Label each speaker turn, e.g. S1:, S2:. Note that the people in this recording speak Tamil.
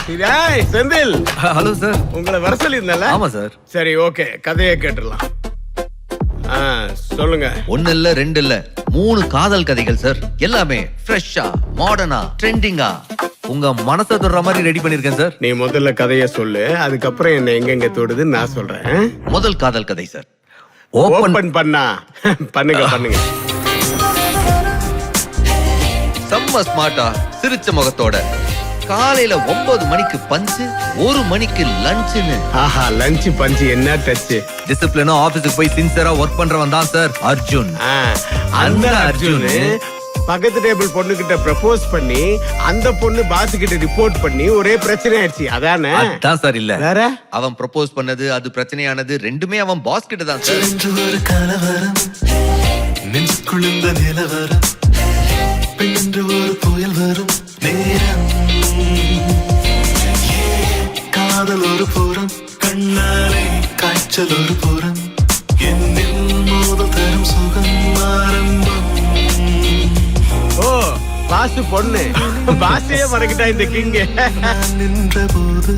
S1: டேய் செந்தில்,
S2: ஹலோ சார்.
S1: உங்களை வர சொல்லியிருந்தல?
S2: ஆமா சார்.
S1: சரி, ஓகே, கதையை கேட்டுடலாம். சொல்லுங்க.
S2: ஒன்னு இல்ல, ரெண்டு இல்ல, 3 காதல் கதைகள் சார். எல்லாமே ஃப்ரெஷ்ஷா, மாடர்னா, ட்ரெண்டிங்கா, உங்க மனசை தொடுற மாதிரி ரெடி பண்ணிருக்கேன் சார்.
S1: நீ முதல்ல கதையை சொல்லு, அதுக்கப்புறம் என்ன எங்கெங்க தொடுதுன்னு நான் சொல்றேன்.
S2: முதல் காதல் கதை சார்.
S1: ஓபன் பண்ணா பண்ணுங்க.
S2: செம்ம ஸ்மார்ட்டா, சிரிச்ச முகத்தோட, காலையில 9 மணிக்கு பஞ்சு, 1 மணிக்கு லஞ்சுன்னு.
S1: ஆஹா, லஞ்ச் பஞ்சு என்ன டச்.
S2: டிசிப்ளினா ஆபீஸுக்கு போய் சின்சியரா ஒர்க் பண்றவன் தான் சார் அர்ஜுன்.
S1: அந்த அர்ஜுன் பக்கத்து டேபிள் பொண்ணு கிட்ட ப்ரப்போஸ் பண்ணி அந்த பொண்ணு பாஸ் கிட்ட ரிப்போர்ட் பண்ணி ஒரே பிரச்சனை ஆயிடுச்சு. அதானே?
S2: அதான் சார். இல்ல
S1: வேற,
S2: அவன் ப்ரப்போஸ் பண்ணது, அது பிரச்சனையானது ரெண்டுமே அவன் பாஸ் கிட்ட தான் சார்.
S3: ஒரு கலவரம் நெஞ்சுக்குழுந்த நிலவரம், பெண்ணென்று ஒரு புயல் வரும் நேரம், காதல் ஒரு புறம், கண்ணாலே காய்ச்சல் ஒரு புறம், என்னில் மோதல் தரும் சுகம் ஆரம்பம்.
S1: ஓ பாஸ் பொண்ணு, பாஸே மறக்கிட்டா இந்த கிங்.
S3: நான் நின்ற போது